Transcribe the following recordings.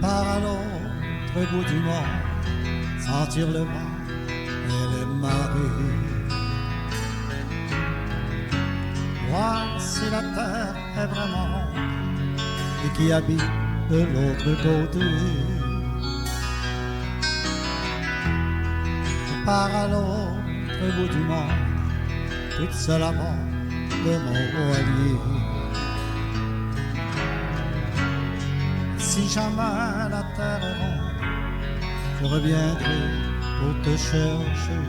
pars à l'autre bout du monde, sentir le vent et les marées. Voir si la terre est vraiment ronde et qui habite de l'autre côté. Je pars à l'autre bout du monde, toute seule à bord de mon voilier. Si jamais la terre est ronde, je reviendrai pour te chercher.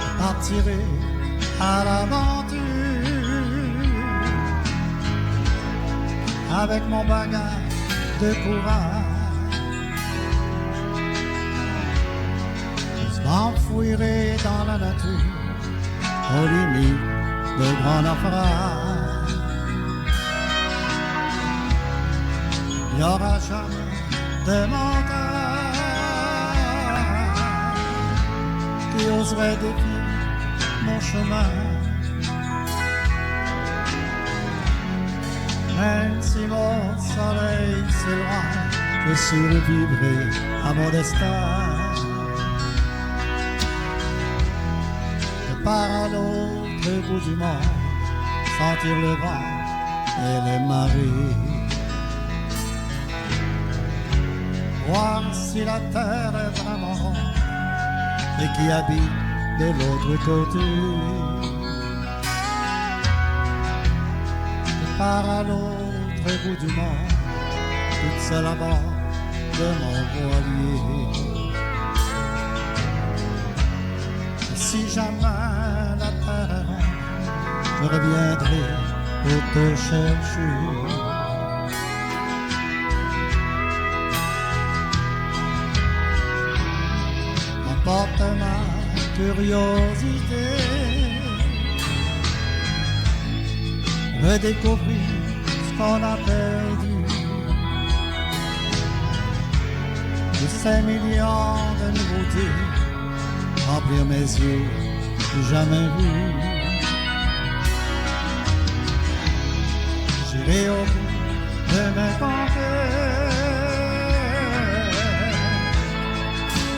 Je partirai à l'aventure avec mon bagage de courage. Je m'enfouirai dans la nature aux limites de grands naufrages. Il n'y aura jamais de montagne qui oserait défier mon chemin. Même si mon soleil s'éloigne, je survivrai à mon destin. Je pars à l'autre bout du monde, sentir le vent et les marées. Voir si la terre est vraiment ronde et qui habite de l'autre côté. Je pars à l'autre bout du monde, toute seule à bord de mon voilier. Si jamais la terre est ronde, je reviendrai pour te chercher. Emporte ma curiosité, redécouvrir ce qu'on a perdu. De ces millions de nouveautés, remplir mes yeux, jamais vus. J'irai au bout de mes conquêtes,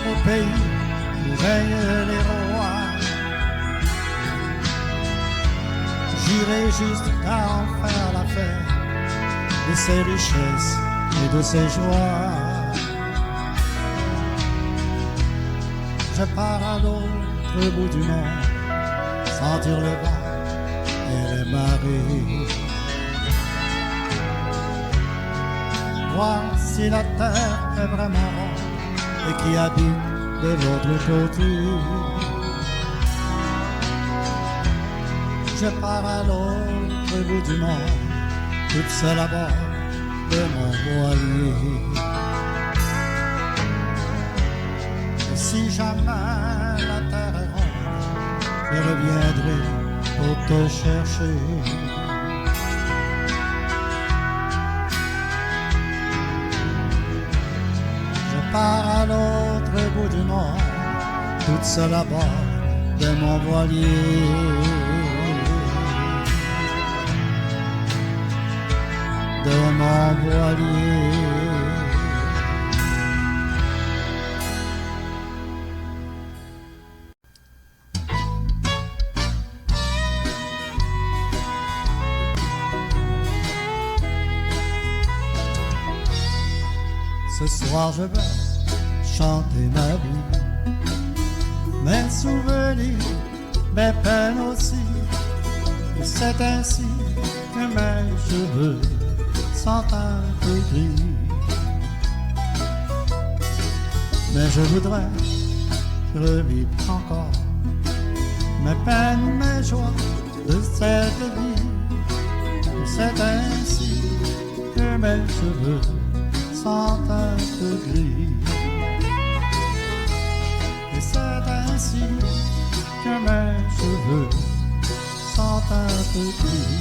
au pays où règnent les rois. J'irai jusqu'à en faire la fête de ses richesses et de ses joies. Je pars à l'autre bout du monde, sentir le vent et les marées. Voir si la terre est vraiment ronde et qui habite de l'autre côté. Je pars à l'autre bout du monde, toute seule à bord de mon voilier. Si jamais la terre est ronde, je reviendrai pour te chercher. Je pars à l'autre bout du monde, toute seule à bord de mon voilier. De mon voilier. Ce soir je vais chanter ma vie, mes souvenirs, mes peines aussi. Et c'est ainsi que mes cheveux sont un peu gris. Mais je voudrais revivre encore mes peines, mes joies de cette vie. Et c'est ainsi que mes cheveux sont un peu gris. Et c'est ainsi que mes cheveux sont un peu gris.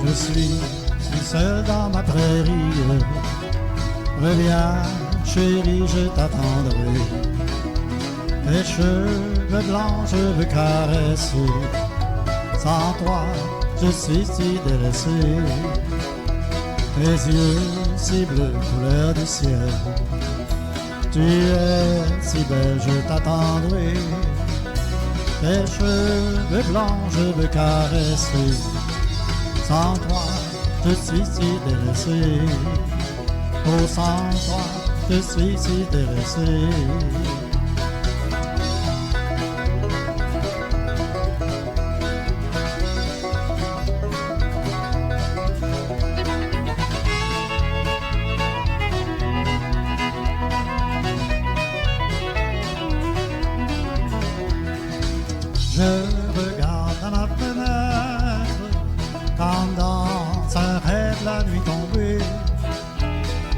Je suis si seul dans ma prairie. Reviens, chérie, je t'attendrai. Tes cheveux blancs, je veux caresser. Sans toi, je suis si délaissé. Tes yeux si bleus, couleur du ciel. Tu es si belle, je t'attendrai. Tes cheveux blancs, je veux caresser. Sans toi, je suis si délaissé. Oh, sans toi, je suis si délaissé. Je regarde à ma fenêtre, quand dans un rêve la nuit tombée,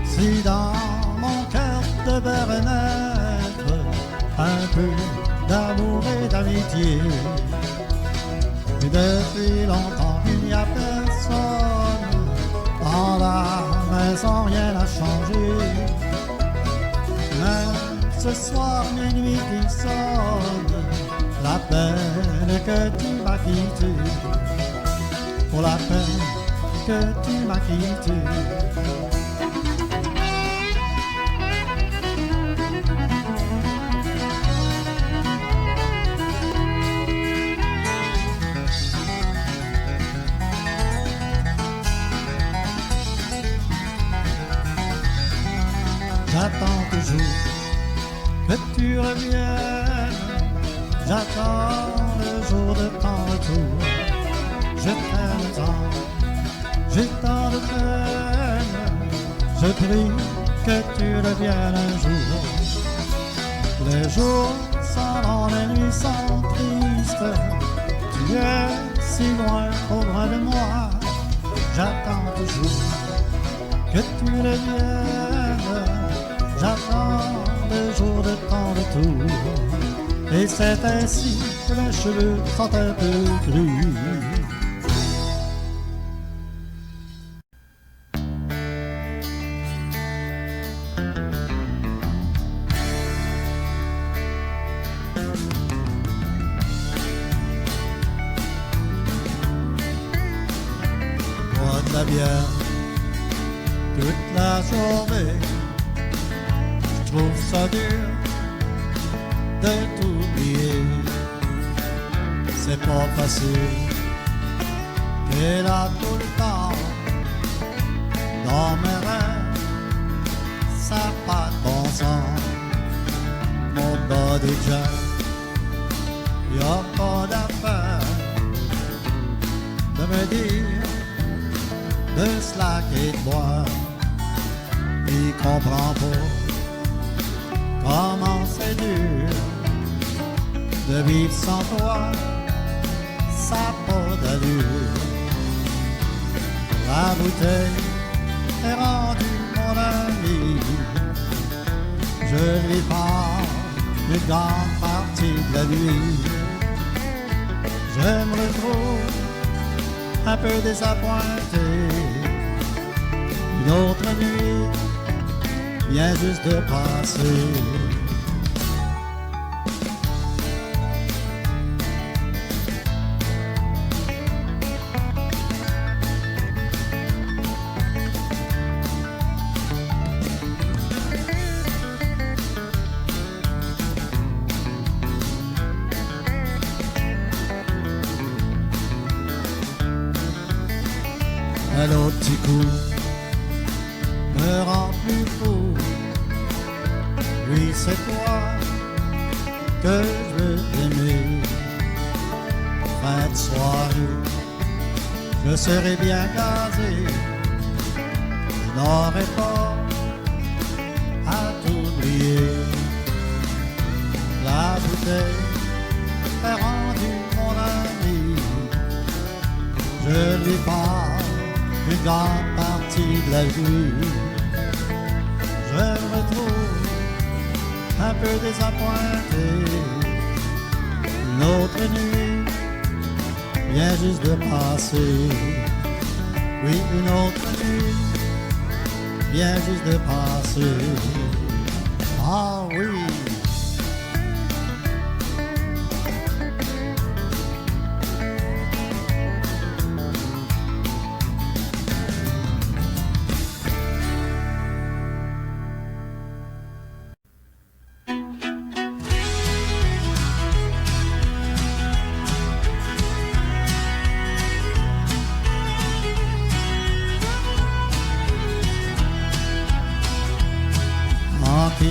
si dans mon cœur devait renaître un peu d'amour et d'amitié. Et depuis longtemps il n'y a personne dans la maison, rien n'a changé. Mais ce soir minuit qui sonne, la peine que tu m'as quitté, pour la peine que tu m'as quitté. J'attends toujours que tu reviennes. J'attends le jour de ton retour. Je t'aime tant, j'ai tant de peine. Je prie que tu reviennes un jour. Les jours sont longs, les nuits sont tristes. Tu es si loin, au loin de moi. J'attends toujours que tu reviennes. J'attends le jour de ton retour. Et c'est ainsi que mes cheveux sont un peu crus. Bois de la bière toute la journée. Je trouve ça dur de t'oublier. C'est pas facile. T'es là tout le temps dans mes rêves. Ça n'a pas de bon sens. Mon body jack, y'a pas d'affaire de me dire de slacker de boire. Il comprend pas comment c'est dur de vivre sans toi, ça n'a pas d'allure. La bouteille est rendue mon ami. Je lui parle une grande partie de la nuit. Je me retrouve un peu désappointé. Une autre nuit vient juste de passer. Un autre petit coup me rend plus fou. Oui, c'est toi que je veux aimer. Fin de soirée, je serai bien gazé. Je n'aurai pas à t'oublier. La bouteille est rendue mon ami. Je lui parle une grande partie de la nuit. Je me retrouve un peu désappointé. Une autre nuit vient juste de passer. Oui, une autre nuit vient juste de passer. Ah oui.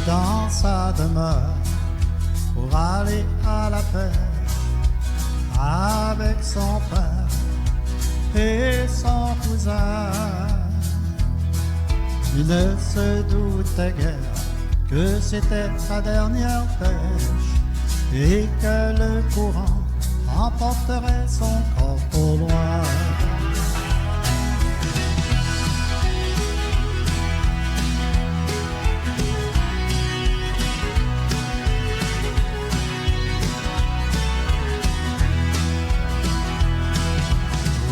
Dans sa demeure pour aller à la pêche avec son père et son cousin. Il ne se doutait guère que c'était sa dernière pêche et que le courant emporterait son corps au loin.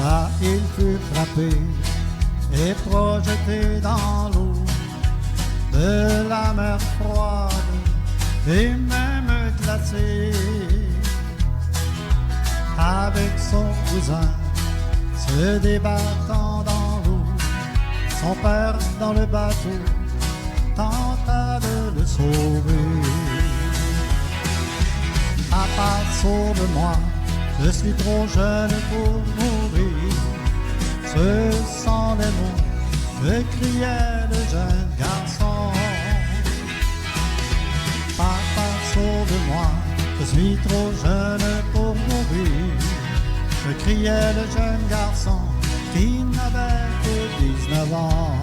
Là, il fut frappé et projeté dans l'eau de la mer froide et même glacée. Avec son cousin se débattant dans l'eau, son père dans le bateau tenta de le sauver. Papa, sauve-moi, je suis trop jeune pour mourir. Ce sont les mots que criait le jeune garçon. Papa, sauve-moi, je suis trop jeune pour mourir. Que criait le jeune garçon qui n'avait que 19 ans.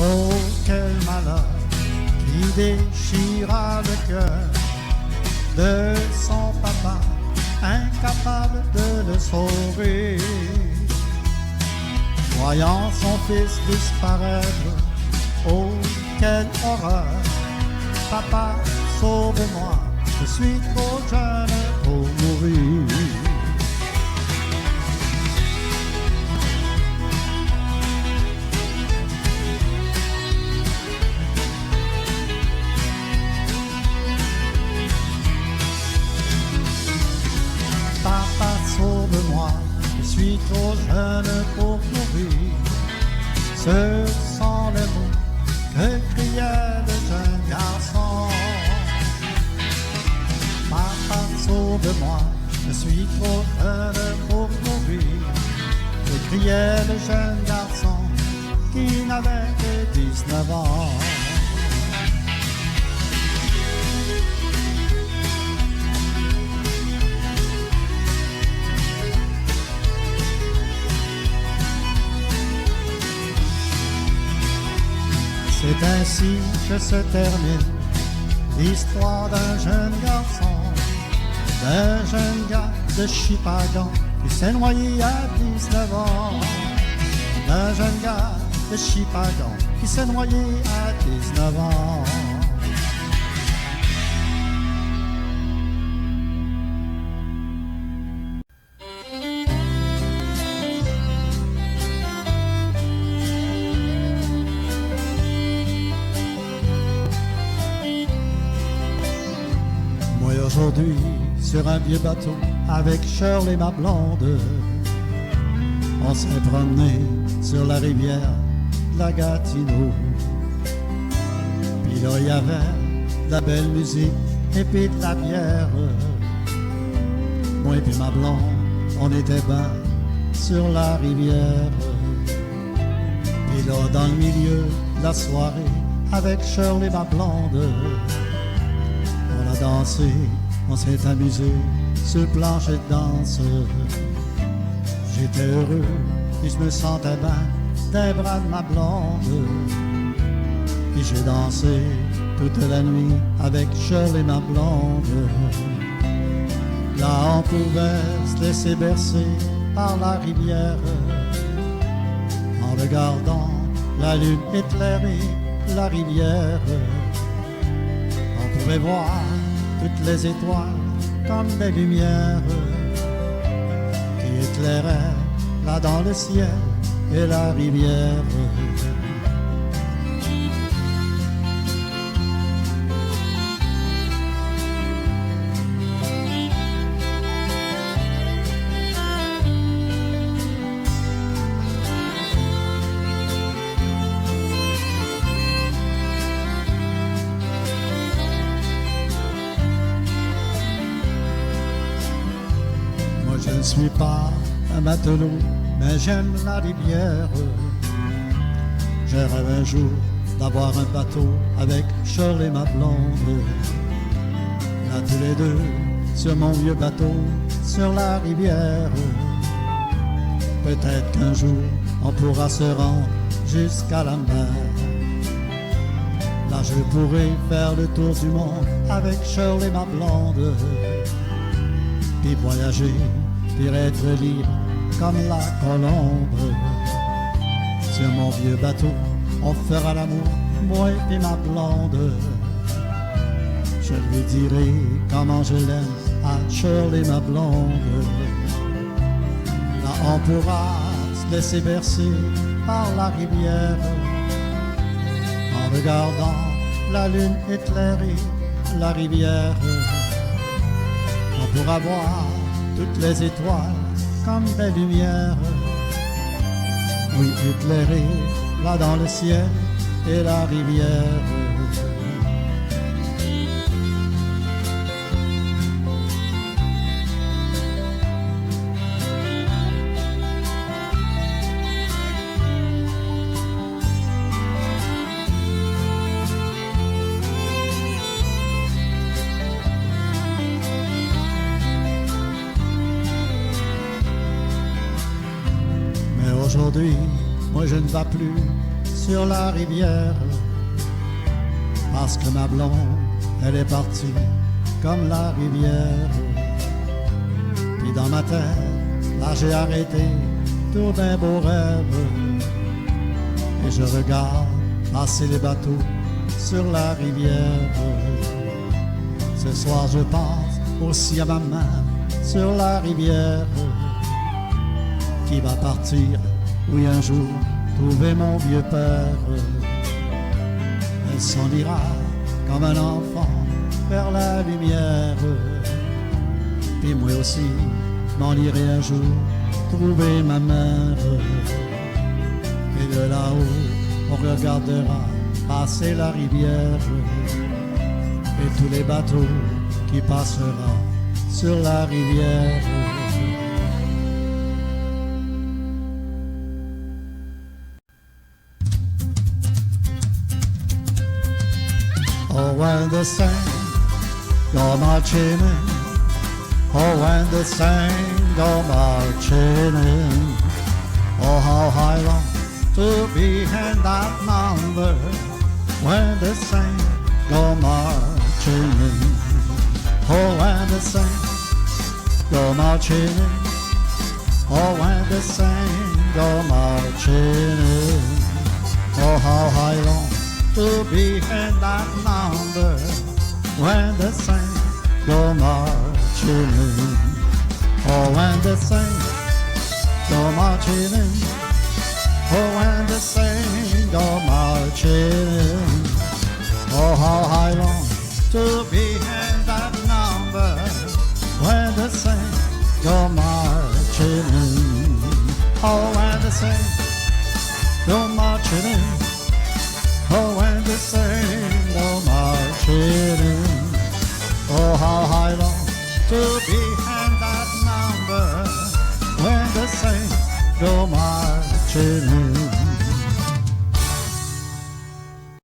Oh, quel malheur qui déchira le cœur de son papa, incapable de le sauver. Voyant son fils disparaître, oh, quelle horreur! Papa, sauve-moi, je suis trop jeune pour mourir. Sauve-moi, je suis trop jeune pour mourir. Ce sont les mots que criait le jeune garçon. Papa, sauve-moi, je suis trop jeune pour mourir. Que criait le jeune garçon qui n'avait que 19 ans. C'est ainsi que se termine l'histoire d'un jeune garçon, d'un jeune gars de Chipagan qui s'est noyé à 19 ans. D'un jeune gars de Chipagan qui s'est noyé à 19 ans. Aujourd'hui, sur un vieux bateau, avec Shirley ma blonde, on s'est promené sur la rivière de la Gatineau. Puis là, il y avait de la belle musique et puis de la bière. Moi et puis ma blonde, on était ben sur la rivière. Puis là, dans le milieu de la soirée, avec Shirley ma blonde, on a dansé, on s'est amusé sur le plancher de danse. J'étais heureux et je me sentais bien des bras de ma blonde. Et j'ai dansé toute la nuit avec Shirley ma blonde. Là on pouvait se laisser bercer par la rivière, en en regardant la lune éclairer la rivière. On pourrait voir toutes les étoiles comme des lumières qui éclairaient là dans le ciel et la rivière. Je ne suis pas un matelot, mais j'aime la rivière. Je rêve un jour d'avoir un bateau avec Shirley ma blonde. Là tous les deux, sur mon vieux bateau, sur la rivière. Peut-être qu'un jour, on pourra se rendre jusqu'à la mer. Là je pourrai faire le tour du monde avec Shirley ma blonde. Puis voyager, puis être libre comme la colombe. Sur mon vieux bateau, on fera l'amour, moi et ma blonde. Je lui dirai comment je l'aime à Shirley ma blonde. Là on pourra se laisser bercer par la rivière, en regardant la lune éclairer la rivière. On pourra voir toutes les étoiles comme des lumières, oui, éclairées là dans le ciel et la rivière. Aujourd'hui, moi je ne vais plus sur la rivière, parce que ma blonde, elle est partie comme la rivière. Puis dans ma tête, là j'ai arrêté tous mes beaux rêves, et je regarde passer les bateaux sur la rivière. Ce soir je pense aussi à ma main sur la rivière, qui va partir, oui, un jour, trouver mon vieux père. Elle s'en ira comme un enfant vers la lumière. Puis moi aussi, m'en irai un jour, trouver ma mère. Et de là-haut, on regardera passer la rivière, et tous les bateaux qui passeront sur la rivière. Oh, when the saints go marching in, oh, when the saints go marching in, oh, how I long to be in that number, when the saints go marching in, oh, when the saints go marching in, oh, when the saints go marching in, oh, how I long to be in that number, when the saints go marching in. Oh, when the saints go marching in, oh, when the saints go marching in, oh, how I long to be